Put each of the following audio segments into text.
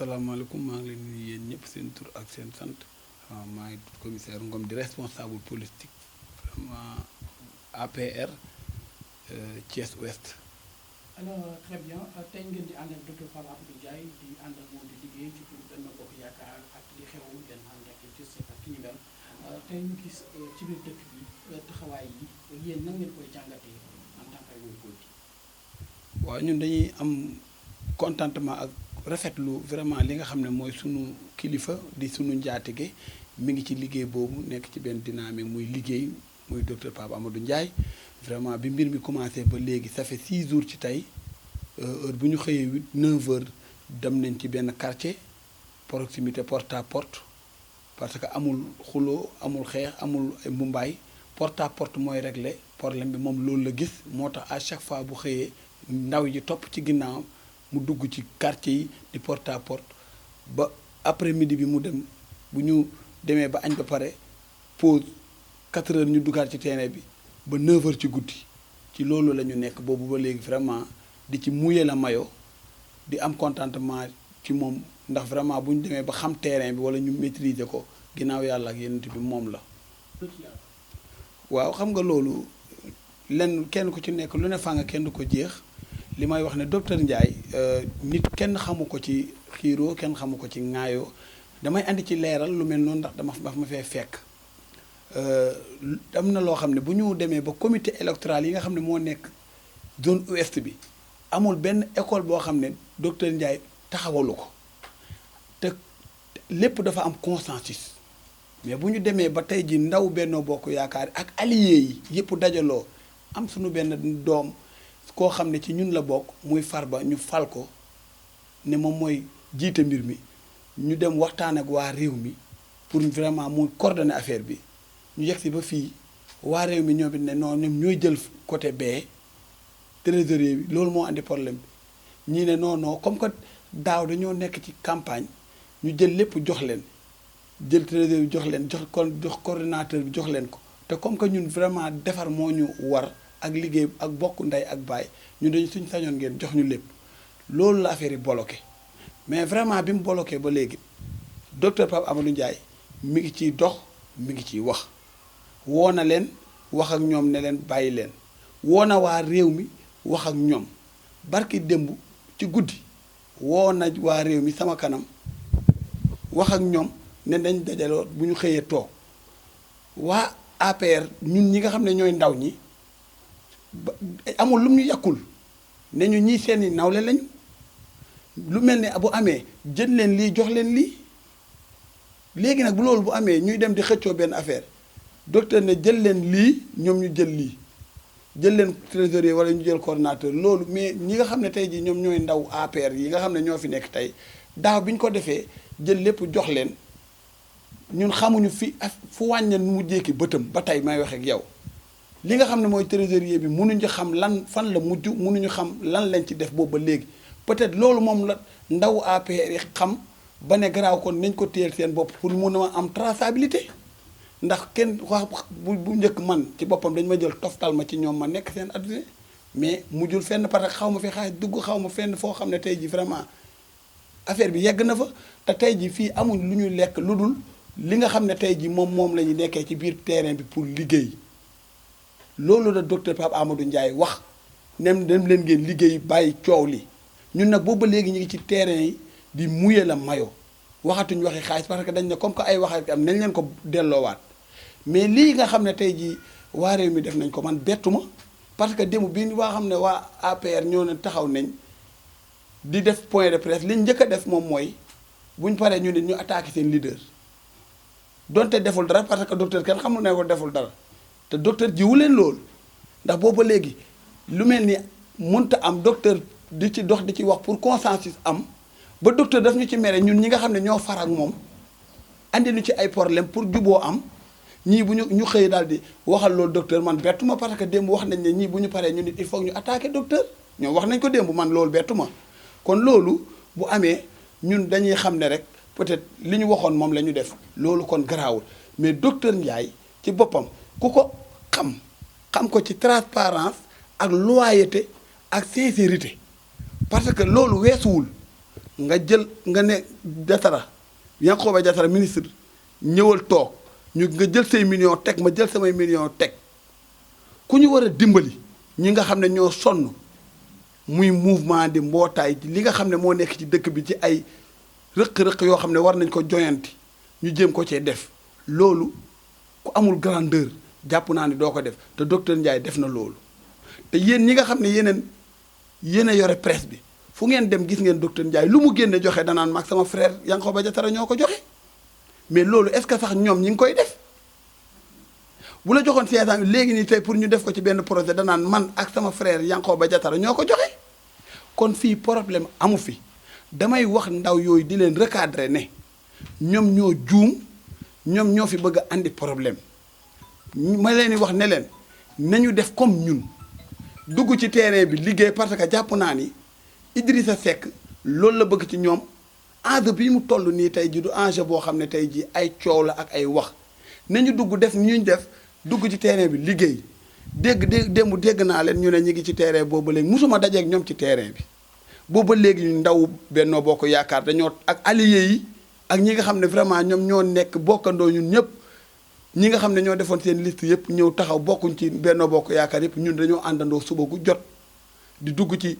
asalaamaaleykum maa ngi leen di nuyu yéen ñëpp seen tur ak seen sant maa ngi tudd commissaire Ngom di responsable politique vraiment APR Thiès Ouest. alors très bien tey ngeen di ànd ak docteur Pape Amadou Ndiaye di ànd ak moom di liggéey ci pour Benno Bokk Yaakaar ak li xew ngeen ànd ak juste ak ki ñu mel tey ñu gis ci biir dëkk bi taxawaay yi yéen nan ngeen koy jàngatee en tant que woy politique. waaw ñun dañuy am contentement ak rafetlu vraiment li nga xam ne mooy sunu kilifa di sunu njaatige mi ngi ci liggéey boobu nekk ci benn dynamique muy liggéey muy docteur Pape Amadou Ndiaye. vraiment bi mbir mi commencé ba léegi ça fait 6 jours ci tey heure bu ñu xëyee 8 9 heures dem nañ ci benn quartier proximité porte à porte parce que amul xuloo amul xeex amul mbumbaay porte à porte mooy régler problème bi moom loolu la gis moo tax à chaque fois bu xëyee ndaw yi topp ci ginnaawam mu dugg ci quartier yi di porte à porte ba après midi bi mu dem bu ñu demee ba añ ba pare pause 4 heures ñu duggaat ci terrain bi. ba 9h ci guddi ci loolu la ñu nekk boobu ba léegi vraiment di ci mouiller la maillot di am contentement ci moom ndax vraiment bu ñu demee ba xam terrain bi wala ñu maîtriser ko ginnaaw yàlla ak yenent bi moom la. waaw xam nga loolu lenn kenn ku ci nekk lu ne fànga kenn du ko jeex li may wax ne docteur Ndiaye nit kenn xamu ko ci xiiroo kenn xamu ko ci ŋaayoo damay andi ci leeral lu mel noonu ndax dama ma fee fekk. am na loo xam ne bu ñu demee ba comité électoral yi nga xam ne moo nekk zone ouest bi amul benn école boo xam ne docteur Ndiaye taxawalu ko te lépp dafa am consensus mais bu ñu demee ba tey ji ndaw Benno Bokk Yaakaar ak alliés yi yëpp dajaloo am suñu benn doom koo xam ne ci ñun la bokk muy Farba ñu fal ko ne moom mooy jiite mbir mi ñu dem waxtaan ak waa réew mi pour vraiment mu coordonner affaire bi ñu yegg si ba fii waa réew mi ñoom it ne non ñoom ñooy jël côté bee trésorier bi loolu moo andi problème bi ñii ne non non comme que daaw dañoo nekk ci campagne ñu jël lépp jox leen jël trésorier bi jox leen jox coordinateur bi jox leen ko te comme que ñun vraiment defar moo ñu war ak liggéey ak bokk ndey ak baay ñun dañu suñ sañoon ngeen jox ñu lépp loolu la affaire yi bloqué mais vraiment bi mu bloqué ba léegi docteur Pape Amadou Ndiaye mi ngi ciy dox mi ngi ciy wax. woo na leen wax ak ñoom ne leen bàyyi leen woo na waa réew mi wax ak ñoom barki démb ci guddi woo na waa réew mi sama kanam wax ak ñoom ne dañ dajaloo bu ñu xëyee toog waa APR ñun ñi nga xam ne ñooy ndaw ñi amul lu mu ñu yàkkul ne ñu ñii seeni nawle lañu lu mel ne bu amee jël leen lii jox leen lii léegi nag bu loolu bu amee ñuy dem di xëccoo benn affaire docteur ne jël leen lii ñoom ñu jël lii jël leen trésorier wala ñu jël coordonnateur loolu mais ñi nga xam ne tey jii ñoom ñooy ndaw APR yi nga xam ne ñoo fi nekk tey daaw bi ñu ko defee jël lépp jox leen ñun xamuñu fu wàññeen mu jékki bëtam ba tey may wax ak yow li nga xam ne mooy trésorier bi mënuñu xam lan fan la mujj mënuñu xam lan lañ ci def boobu ba léegi peut-être loolu moom la ndaw APR yi xam ba ne garaaw kon nañ ko téyel seen bopp pour mun a am traçabilité ndax kenn wax bu njëkk man ci boppam dañ ma jël toftal ma ci ñoom ma nekk seen adjoint mais mujjul fenn parce que xaw ma fi xaalis dugg xaw ma fenn foo xam ne tey ji vraiment affaire bi yegg na fa te tey ji fii amuñ lu ñuy lekk lu dul li nga xam ne tey ji moom la ñu nekkee ci biir terrain bi pour liggéey loolu la docteur Pape Amadou Ndiaye wax nem dem leen ngeen liggéey bàyyi coow li ñun nag boobu ba léegi ñu ngi ci terrain yi di mouiller la maillot waxatuñ waxi xaalis parce que dañ ne comme que ay wax am nañ leen ko delloowaat mais lii nga xam ne tey jii waa réew mi def nañ ko man bettu ma parce que démb bii waa xam ne waa APR ñoo ne taxaw nañ di def point de presse li ñu njëkk a def moom mooy buñ paree ñu ne ñu attaqué seen leader donte deful dara parce que docteur kenn xamul ne ko deful dara te docteur jiwu leen loolu ndax boobu ba léegi lu mel ni mënta am docteur di ci dox di ci wax pour consensus am ba docteur daf ñu ci mere ñun ñi nga xam ne ñoo far ak moom andi ñu ci ay problème pour juboo am ñii bu ñu xëy daal di waxal loolu docteur man bettu ma parce que démb wax nañ ne ñii bu ñu paree ñu nit il faut ñu attaquer docteur ñoom wax nañ ko démb man loolu bettu ma kon loolu bu amee ñun dañuy xam ne rek peut-être li ñu waxoon moom la ñu def loolu kon garaawul mais docteur Ndiaye ci boppam ku ko xam ko ci transparence ak loyauté ak sincérité parce que loolu weesuwul nga jël nga ne Diatara Yankhoba Diatara ministre ñëwal toog nga jël say millions teg ma jël samay millions teg ku ñu war a dimbali ñi nga xam ne ñoo sonn muy mouvement di mbootaay li nga xam ne moo nekk ci dëkk bi ci ay rëq-rëq yoo xam ne war nañ ko joyanti ñu jéem ko cee def loolu ku amul grandeur jàpp naa ne doo ko def te docteur Ndiaye def na loolu te yéen ñi nga xam ne yéen a yore presse bi fu ngeen dem gis ngeen docteur Ndiaye lu mu génne joxe danaan mag sama frère Yankhoba Diatara ñoo ko joxe mais loolu est-ce que sax ñoom ñi ngi koy def bu la joxoon 500 léegi nii tey pour ñu def ko ci benn projet danaan man ak sama frère Yankhoba Diatara ñoo ko joxe kon fii problème amu fi damay wax ndaw yooyu di leen recadrer ne ñoom ñoo juum ñoom ñoo fi bëgg a andi problème ma leen di wax ne leen nañu def comme ñun dugg ci terrain bi liggéey parce que jàpp naa ni Idrissa Seck loolu la bëgg ci ñoom enjeu bi mu toll nii tey ji du enjeu boo xam ne tey ji ay coow la ak ay wax nañu dugg def ñu def dugg ci terrain bi liggéey démb dégg naa leen ñu ne ñi ngi ci terrain boobu léegi musuma dajeeg ñoom ci terrain bi booba léegi ñu ndaw Benno Bokk Yaakaar dañoo ak alliés yi ak ñi nga xam ne vraiment ñoom ñoo nekk bokkandoo ñun ñëpp ñi nga xam ne ñoo defoon seen liste yëpp ñëw taxaw bokkuñ ci Benno Bokk Yaakaar yëpp ñun dañoo àndandoo suba gu jot di dugg ci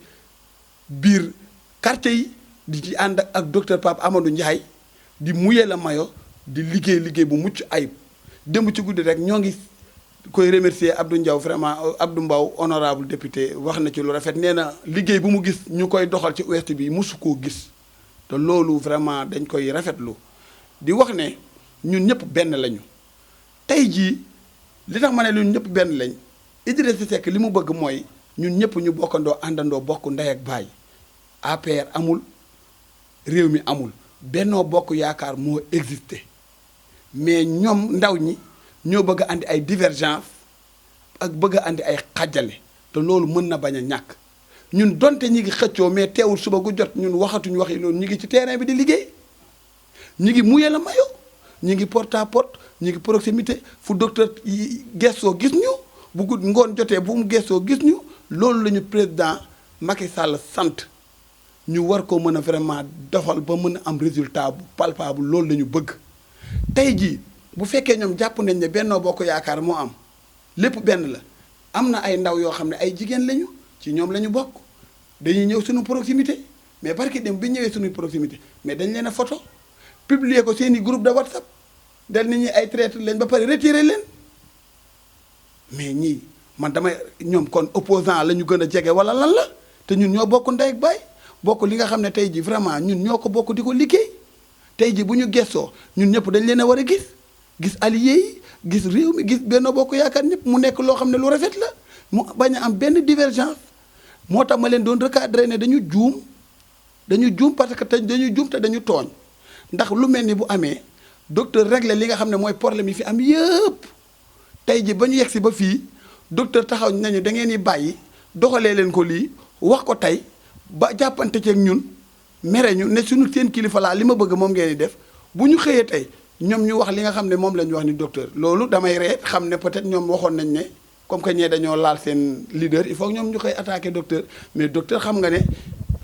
biir quartier yi di ci ànd ak docteur Pape Amadou Ndiaye di muyee la mayo di liggéey bu mucc ayib démb ci guddi rek ñoo ngi koy remercier Abdou Ndiaw vraiment Abdou Mbaw honorable député wax na ci lu rafet nee na liggéey bu mu gis ñu koy doxal ci ouest bi mosu koo gis te loolu vraiment dañ koy rafetlu di wax ne ñun ñëpp benn lañu tey jii li tax ma ne ñun ñëpp benn lañ Idrissa Seck li mu bëgg mooy ñun ñëpp ñu bokkandoo àndandoo bokk ndey ak baay APR amul réew mi amul Benno Bokk Yaakaar moo existé mais ñoom ndaw ñi ñoo bëgg a andi ay divergence ak bëgg a andi ay xàjjale te loolu mën na bañ a ñàkk ñun donte ñi ngi xëccoo mais teewul suba gu jot ñun waxatuñu waxi loolu ñi ngi ci terrain bi di liggéey ñi ngi muyee la mayo ñi ngi porte à porte ñi ngi proximité fu docteur gestoo gis ñu bu gudd ngoon jotee bu mu gestoo gis ñu loolu la ñu président Macky Sall sant ñu war ko mën a vraiment doxal ba mën a am résultat bu palpable loolu la ñu bëgg tey jii bu fekkee ñoom jàpp nañ ne Benno Bokk Yaakaar moo am lépp benn la am na ay ndaw yoo xam ne ay jigéen lañu ci ñoom la ñu bokk dañuy ñëw suñu proximité mais barki dem bi ñëwee suñu proximité mais dañ leen a photo publier ko seeni groupe de WhatsApp del nit ñi ay traître lañ ba pare retirer leen mais ñii man damay ñoom kon opposant la ñu gën a jege wala lan la te ñun ñoo bokk ndey ak baay bokk li nga xam ne tey ji vraiment ñun ñoo ko bokk di ko liggéey tey ji bu ñu gestoo ñun ñëpp dañ leen a war a gis alliés yi gis réew mi gis Benno Bokk Yaakaar ñëpp mu nekk loo xam ne lu rafet la mu bañ a am benn divergence moo tax ma leen doon recadrer ne dañu juum parce que dañu juum te dañu tooñ ndax lu mel ni bu amee docteur réglé li nga xam ne mooy problème yi fi am yëpp tey ji ba ñu yegg si ba fii docteur taxaw nañu da ngeen di bàyyi doxalee leen ko lii wax ko tey ba jàppante ceeg ñun mere ñu ne suñu seen kilifa laa li ma bëgg moom ngeen di def bu ñu xëyee tey ñoom ñu wax li nga xam ne moom la ñu wax ni docteur loolu damay ree xam ne peut-être ñoom waxoon nañ ne comme que ñee dañoo laal seen leader il faut ñoom ñu koy attaquer docteur mais docteur xam nga ne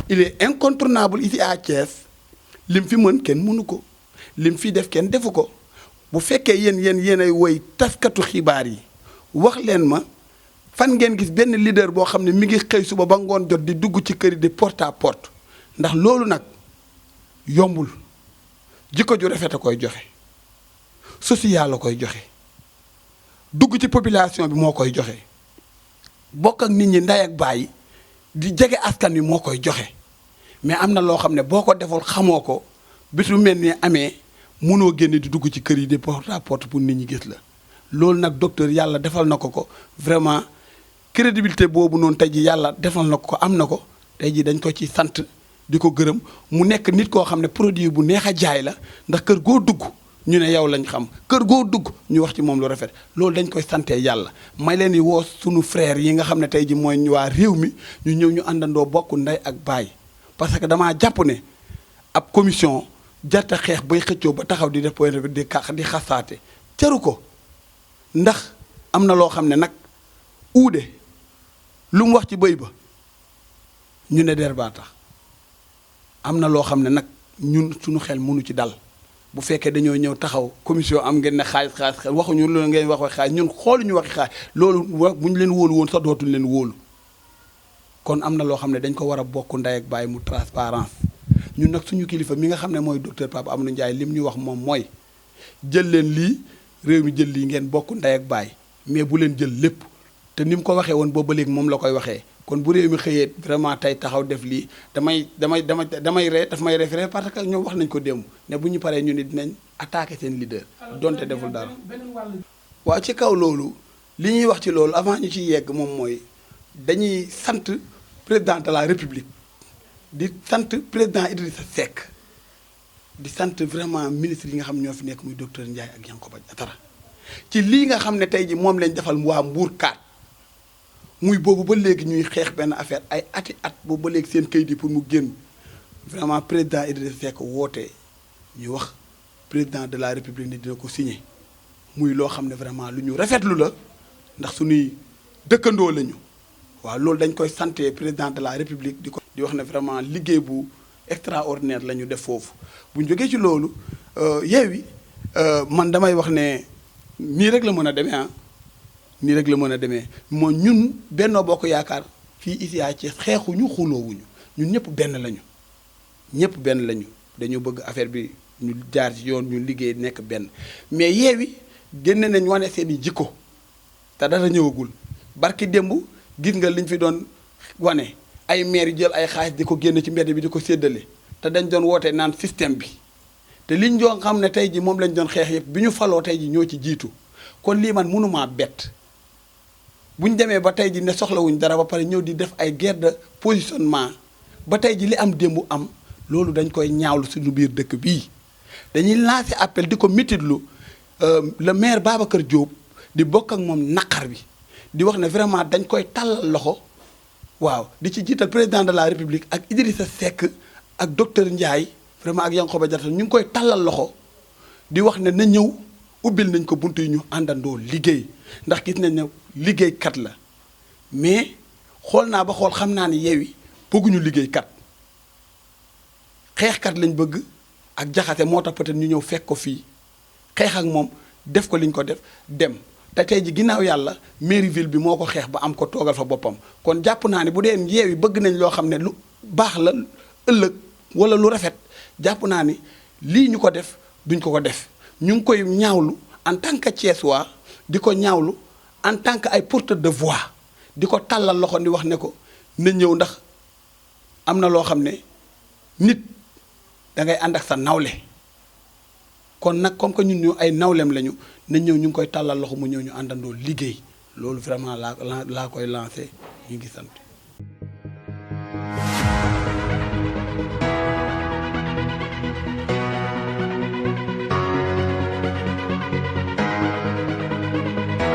il est incontournable ici à Thiès lim fi mën kenn mënu ko lim fi def kenn defu ko bu fekkee yéen ay woy taskatu xibaar yi wax leen ma fan ngeen gis benn leader boo xam ne mi ngi xëy suba ba ngoon jot di dugg ci kër yi di porte à porte ndax loolu nag yombul jikko ju rafet a koy joxe social la koy joxe dugg ci population bi moo koy joxe bokk ak nit ñi ndey ak baay di jege askan wi moo koy joxe mais am na loo xam ne boo ko deful xamoo ko bisu mel ni amee mënoo génne di dugg ci kër yi di porte à porte pour nit ñi gis la loolu nag docteur yàlla defal na ko vraiment crédibilité boobu noonu tey ji yàlla defal na ko am na ko tey ji dañ ko ci sant di ko gërëm mu nekk nit koo xam ne produit bu neex a jaay la ndax kër goo dugg ñu ne yow lañ xam kër goo dugg ñu wax ci moom lu rafet loolu dañ koy sante yàlla may leen di woo sunu frère yi nga xam ne tey ji mooy waa réew mi ñu ñëw ñu àndandoo bokk ndey ak baay parce que damaa jàpp ne ab commission jarta xeex bay xëccoo ba taxaw di def point de vue di xasaate caru ko ndax am na loo xam ne nag uude lu mu wax ci bëy ba ñu ne der baa tax am na loo xam ne nag ñun suñu xel mënu ci dal bu fekkee dañoo ñëw taxaw commission am ngeen ne xaalis waxuñu loolu ngeen wax xaalis ñun xooluñu waxi xaalis loolu bu ñu leen wóolu woon sax dootuñ leen wóolu kon am na loo xam ne dañ ko war a bokk ndey ak bàyyi mu transparence ñun nag suñu kilifa mi nga xam ne mooy docteur Pape Amadou Ndiaye lim ñu wax moom mooy jël leen lii réew mi jël lii ngeen bokk ndey ak bàyyi mais bu leen jël lépp te ni mu ko waxee woon boobu ba léegi moom la koy waxee kon bu réew mi xëyee vraiment tey taxaw def lii damay ree daf may référé parce que ñoom wax nañ ko démb ne bu ñu paree ñu ni dinañ attaqué seen leader donte deful dara. waaw ci kaw loolu li ñuy wax ci loolu avant ñu ciy yegg moom mooy dañuy sant président de la république di sant président Idrissa Seck di sant vraiment ministre yi nga xam ñoo fi nekk muy docteur Ndiaye ak Yankhoba Diattara ci lii nga xam ne tey ji moom lañ defal waa Mbour 4 muy boobu ba léegi ñuy xeex benn affaire ay ati at boobu ba léegi seen kayit yi pour mu génn vraiment président Idrissa Seck woote ñu wax président de la république ne dina ko signé muy loo xam ne vraiment lu ñu rafetlu la ndax suñuy dëkkandoo lañu waaw loolu dañ koy santé président de la république di wax ne vraiment liggéey bu extraordinaire la ñu def foofu bu ñu jógee ci loolu Yewwi man damay wax ne nii rek la mën a demee nii rek la mën a demee moo ñun Benno Bokk Yaakaar fii ici à Thiès xeexuñu xuloowuñu ñun ñëpp benn lañu ñëpp benn lañu dañu bëgg affaire bi ñu jaar ci yoon ñu liggéey nekk benn mais Yewwi génne nañ wane seen i jikko te dara ñëwagul barki démb gis nga liñ fi doon wane ay maire yi jël ay xaalis di ko génn ci mbedd bi di ko séddale te dañ doon woote naan système bi te liñ doon xam ne tey ji moom lañ doon xeex yëpp bi ñu faloo tey ji ñoo ci jiitu kon lii man mënumaa bett bu ñu demee ba tey ji ne soxlawuñ dara ba pare ñëw di def ay guerre de positionnement ba tey ji li am démb am loolu dañ koy ñaawlu suñu biir dëkk bii dañuy lancer appel di ko mitidlu le maire Babacar Diop di bokk ak moom naqar bi di wax ne vraiment dañ koy tàllal loxo waaw di ci jiital président de la république ak Idrissa Seck ak docteur Ndiaye vraiment ak Yankhoba Diattara ñu ngi koy tàllal loxo di wax ne na ñëw ubbil nañ ko bunt yi ñu àndandoo liggéey ndax gis nañ ne liggéeykat la mais xool naa ba xool xam naa ne Yewwi bëgguñu liggéeykat xeexkat lañ bëgg ak jaxase moo tax peut-être ñu ñëw fekk ko fii xeex ak moom def ko liñ ko def dem te tey ji ginnaaw yàlla mairie ville bi moo ko xeex ba am ko toogal fa boppam kon jàpp naa ne bu dee Yewwi bëgg nañ loo xam ne lu baax la ëllëg wala lu rafet jàpp naa ni lii ñu ko def duñ ko ko def ñu ngi koy ñaawlu en tant que Thiessois di ko ñaawlu en tant que ay porteur de voix di ko tàllal loxo di wax ne ko na ñëw ndax am na loo xam ne nit da ngay ànd ak sa nawle kon nag comme que ñun ñu ay nawlem lañu na ñëw ñu ngi koy tàllal loxo mu ñëw ñu àndandoo liggéey loolu vraiment laa koy lancé ñu ngi sant.